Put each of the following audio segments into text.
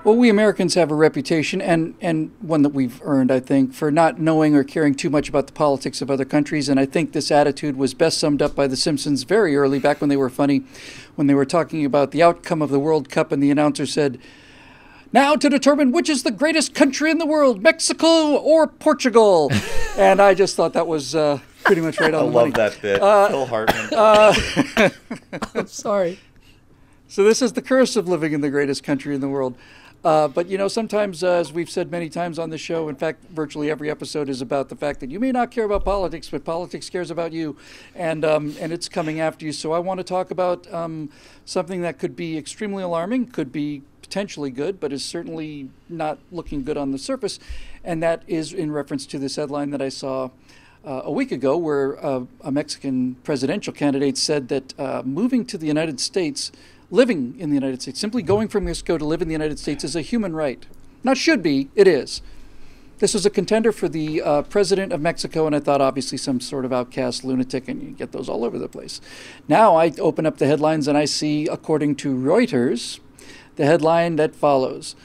Well, we Americans have a reputation, and one that we've earned, I think, for not knowing or caring too much about the politics of other countries. And I think this attitude was best summed up by The Simpsons very early, back when they were funny, when they were talking about the outcome of the World Cup, and the announcer said, "Now to determine which is the greatest country in the world, Mexico or Portugal." And I just thought that was pretty much right on the money. I love that bit. Phil Hartman. I'm sorry. So this is the curse of living in the greatest country in the world. But, you know, sometimes, as we've said many times on the show, in fact, virtually every episode is about the fact that you may not care about politics, but politics cares about you, and it's coming after you. So I want to talk about something that could be extremely alarming, could be potentially good, but is certainly not looking good on the surface, and that is in reference to this headline that I saw a week ago, where a Mexican presidential candidate said that moving to the United States, living in the United States, simply going from Mexico to live in the United States is a human right. Not should be, it is. This was a contender for the president of Mexico, and I thought obviously some sort of outcast lunatic, and you get those all over the place. Now I open up the headlines and I see, according to Reuters, the headline that follows: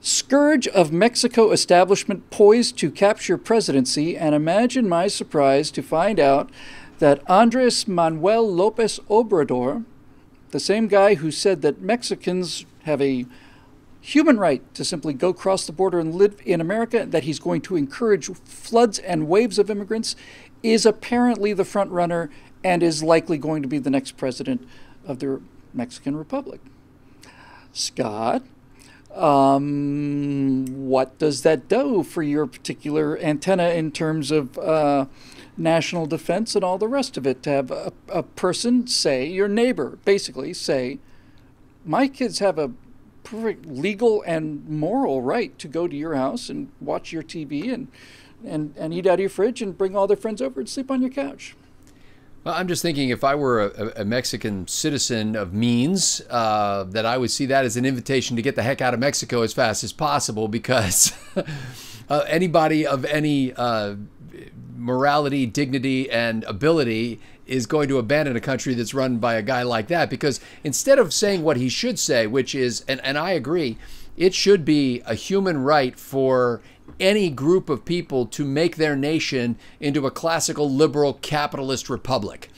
"Scourge of Mexico establishment poised to capture presidency," and imagine my surprise to find out that Andrés Manuel López Obrador, the same guy who said that Mexicans have a human right to simply go across the border and live in America, that he's going to encourage floods and waves of immigrants, is apparently the front runner and is likely going to be the next president of the Mexican Republic. Scott, what does that do for your particular antenna in terms of national defense and all the rest of it, to have a person say, your neighbor basically say, my kids have a perfect legal and moral right to go to your house and watch your TV and eat out of your fridge and bring all their friends over and sleep on your couch? Well, I'm just thinking, if I were a Mexican citizen of means, that I would see that as an invitation to get the heck out of Mexico as fast as possible, because anybody of any morality, dignity, and ability is going to abandon a country that's run by a guy like that. Because instead of saying what he should say, which is, and I agree, it should be a human right for any group of people to make their nation into a classical liberal capitalist republic.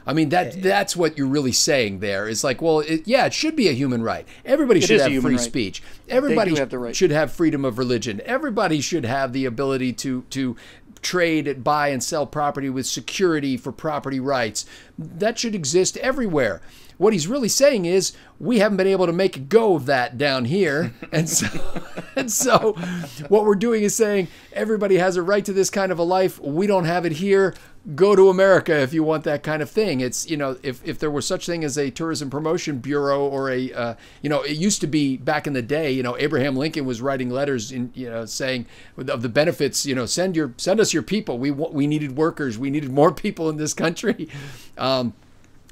I mean, that's what you're really saying there. It's like, well, yeah, it should be a human right. Everybody should have free speech. Everybody should have freedom of religion. Everybody should have the ability to trade, buy, and sell property with security for property rights. That should exist everywhere. What he's really saying is, we haven't been able to make a go of that down here. And so what we're doing is saying, everybody has a right to this kind of a life. We don't have it here. Go to America if you want that kind of thing. It's, you know, if there were such thing as a tourism promotion bureau, or a, you know, it used to be back in the day, you know, Abraham Lincoln was writing letters in, you know, saying of the benefits, you know, send us your people. We needed workers. We needed more people in this country.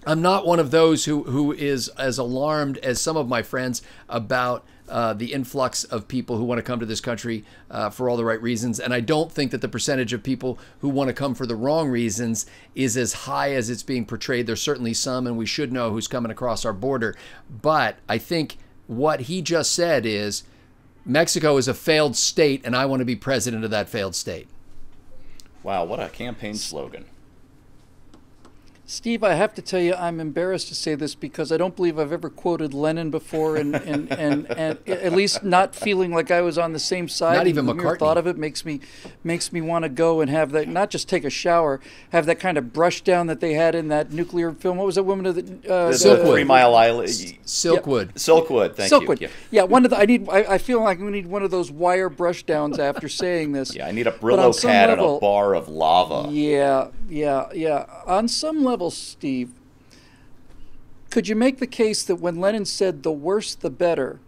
I'm not one of those who is as alarmed as some of my friends about the influx of people who want to come to this country for all the right reasons. And I don't think that the percentage of people who want to come for the wrong reasons is as high as it's being portrayed. There's certainly some, and we should know who's coming across our border. But I think what he just said is, Mexico is a failed state, and I want to be president of that failed state. Wow, what a campaign slogan. Steve, I have to tell you, I'm embarrassed to say this, because I don't believe I've ever quoted Lenin before, and at least not feeling like I was on the same side. Not even the McCartney. mere thought of it makes me want to go and have that, not just take a shower, have that kind of brush down that they had in that nuclear film. What was that woman of the Silkwood. 3 Mile Island. Silkwood. Yeah. Silkwood. Thank you. Silkwood. Yeah, one of the. I feel like we need one of those wire brush downs after saying this. Yeah, I need a Brillo cat and a bar of lava. Yeah. On some level, Steve, could you make the case that when Lenin said the worse the better,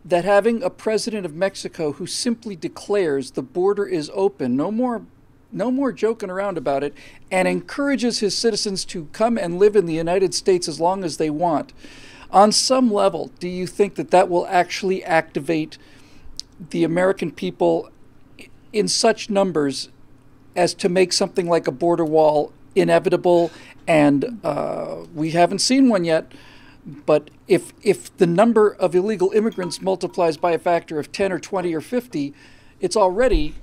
that having a president of Mexico who simply declares the border is open, no more joking around about it, and encourages his citizens to come and live in the United States as long as they want, on some level, do you think that that will actually activate the American people in such numbers as to make something like a border wall inevitable, and we haven't seen one yet. But if the number of illegal immigrants multiplies by a factor of 10 or 20 or 50, it's already,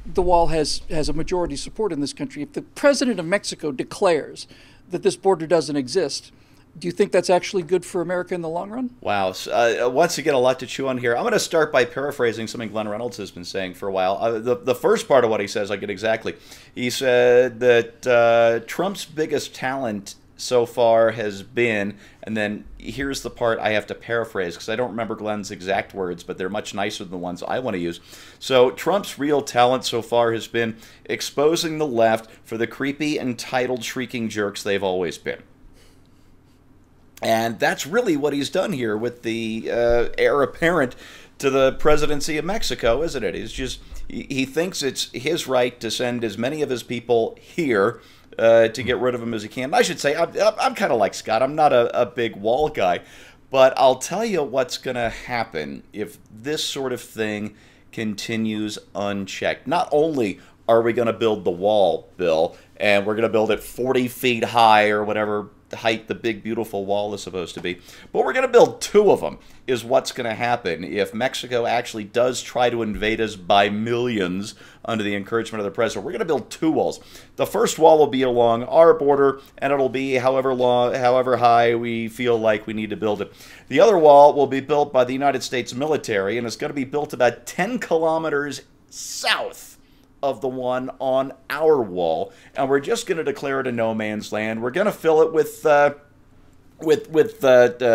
the wall has a majority support in this country. If the president of Mexico declares that this border doesn't exist, do you think that's actually good for America in the long run? Wow. Once again, a lot to chew on here. I'm going to start by paraphrasing something Glenn Reynolds has been saying for a while. The first part of what he says, I get exactly. He said that Trump's biggest talent so far has been, and then here's the part I have to paraphrase because I don't remember Glenn's exact words, but they're much nicer than the ones I want to use. So Trump's real talent so far has been exposing the left for the creepy, entitled, shrieking jerks they've always been. And that's really what he's done here with the heir apparent to the presidency of Mexico, isn't it? He thinks it's his right to send as many of his people here to get rid of him as he can. I should say, I'm kind of like Scott. I'm not a big wall guy. But I'll tell you what's going to happen if this sort of thing continues unchecked. Not only are we going to build the wall, Bill, and we're going to build it 40 feet high or whatever height the big beautiful wall is supposed to be, but we're going to build two of them is what's going to happen if Mexico actually does try to invade us by millions under the encouragement of the president. We're going to build two walls. The first wall will be along our border, and it'll be however high we feel like we need to build it. The other wall will be built by the United States military, and it's going to be built about 10 kilometers south of the one on our wall, and we're just going to declare it a no man's land. We're going to fill it with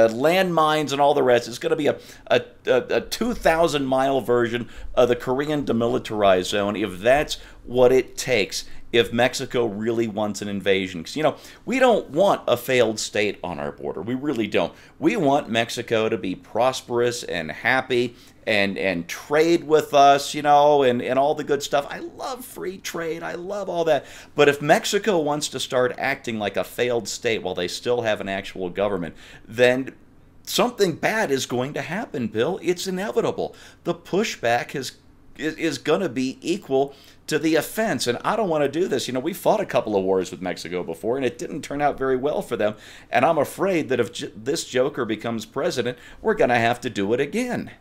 landmines and all the rest. It's going to be a 2,000-mile version of the Korean demilitarized zone, if that's what it takes, if Mexico really wants an invasion. Because, you know, we don't want a failed state on our border. We really don't. We want Mexico to be prosperous and happy and trade with us, you know, and all the good stuff. I love free trade. I love all that. But if Mexico wants to start acting like a failed state while they still have an actual government, then something bad is going to happen, Bill. It's inevitable. The pushback is going to be equal to the offense, and I don't want to do this. You know, we fought a couple of wars with Mexico before, and it didn't turn out very well for them, and I'm afraid that if this joker becomes president, we're going to have to do it again.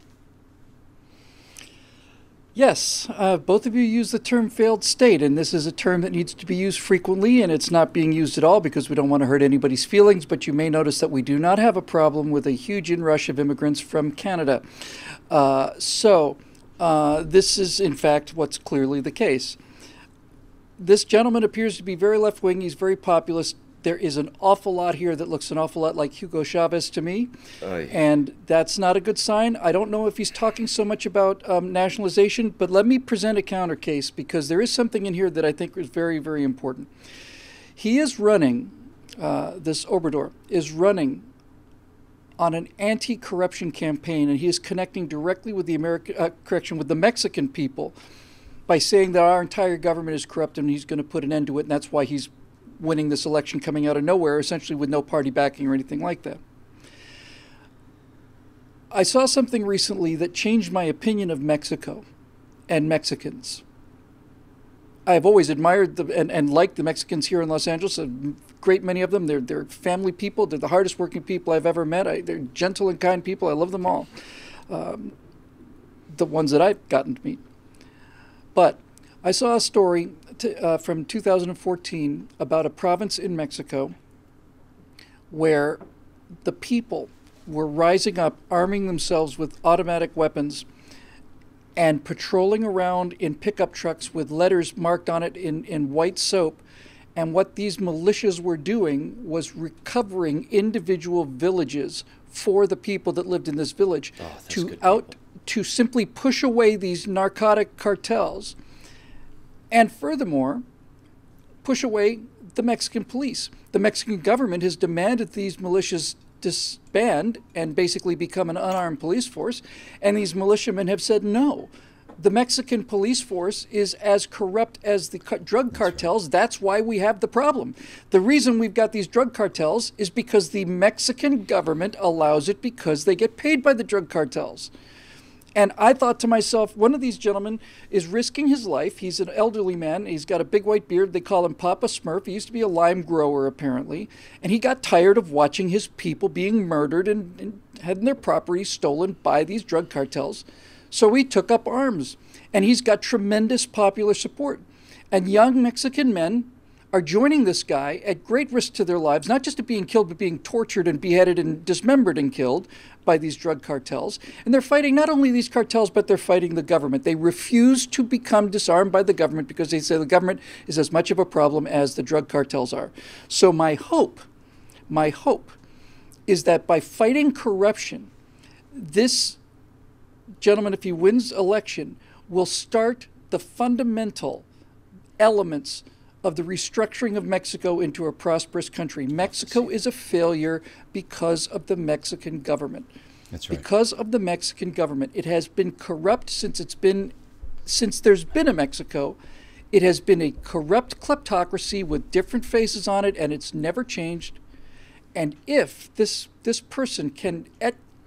Yes, both of you use the term failed state, and this is a term that needs to be used frequently, and it's not being used at all because we don't want to hurt anybody's feelings, but you may notice that we do not have a problem with a huge inrush of immigrants from Canada. This is, in fact, what's clearly the case. This gentleman appears to be very left-wing. He's very populist. There is an awful lot here that looks an awful lot like Hugo Chavez to me, and that's not a good sign. I don't know if he's talking so much about nationalization, but let me present a counter case because there is something in here that I think is very, very important. He is running, this Obrador is running on an anti-corruption campaign, and he is connecting directly with the with the Mexican people by saying that our entire government is corrupt and he's going to put an end to it, and that's why he's winning this election coming out of nowhere, essentially with no party backing or anything like that. I saw something recently that changed my opinion of Mexico and Mexicans. I've always admired and liked the Mexicans here in Los Angeles, a great many of them. They're family people. They're the hardest working people I've ever met. They're gentle and kind people. I love them all, the ones that I've gotten to meet. But I saw a story from 2014 about a province in Mexico where the people were rising up, arming themselves with automatic weapons and patrolling around in pickup trucks with letters marked on it in white soap. And what these militias were doing was recovering individual villages for the people that lived in this village to simply push away these narcotic cartels. And furthermore, push away the Mexican police. The Mexican government has demanded these militias disband and basically become an unarmed police force, and these militiamen have said no. The Mexican police force is as corrupt as the drug cartels. That's why we have the problem. The reason we've got these drug cartels is because the Mexican government allows it because they get paid by the drug cartels. And I thought to myself, one of these gentlemen is risking his life. He's an elderly man. He's got a big white beard. They call him Papa Smurf. He used to be a lime grower, apparently. And he got tired of watching his people being murdered and having their property stolen by these drug cartels. So he took up arms. And he's got tremendous popular support. And young Mexican men are joining this guy at great risk to their lives, not just of being killed, but being tortured and beheaded and dismembered and killed by these drug cartels. And they're fighting not only these cartels, but they're fighting the government. They refuse to become disarmed by the government because they say the government is as much of a problem as the drug cartels are. So my hope is that by fighting corruption, this gentleman, if he wins election, will start the fundamental elements of the restructuring of Mexico into a prosperous country. Mexico is a failure because of the Mexican government. That's right. Because of the Mexican government. It has been corrupt since there's been a Mexico. It has been a corrupt kleptocracy with different faces on it, and it's never changed. And if this person can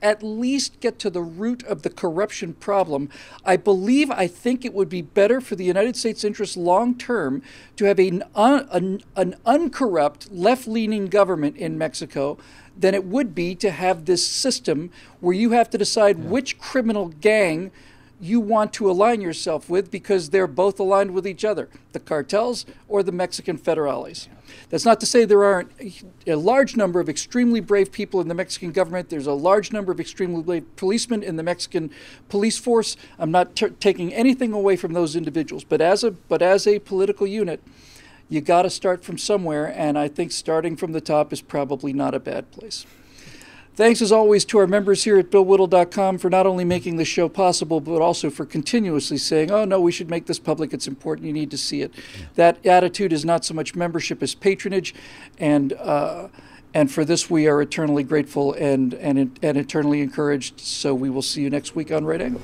at least get to the root of the corruption problem, I think it would be better for the United States interest long term to have an uncorrupt, left-leaning government in Mexico than it would be to have this system where you have to decide which criminal gang you want to align yourself with because they're both aligned with each other, the cartels or the Mexican federales. That's not to say there aren't a large number of extremely brave people in the Mexican government. There's a large number of extremely brave policemen in the Mexican police force. I'm not taking anything away from those individuals, but as a political unit, you got to start from somewhere, and I think starting from the top is probably not a bad place. Thanks, as always, to our members here at BillWhittle.com for not only making the show possible, but also for continuously saying, oh, no, we should make this public. It's important. You need to see it. Yeah. That attitude is not so much membership as patronage. And for this, we are eternally grateful and eternally encouraged. So we will see you next week on Right Angle.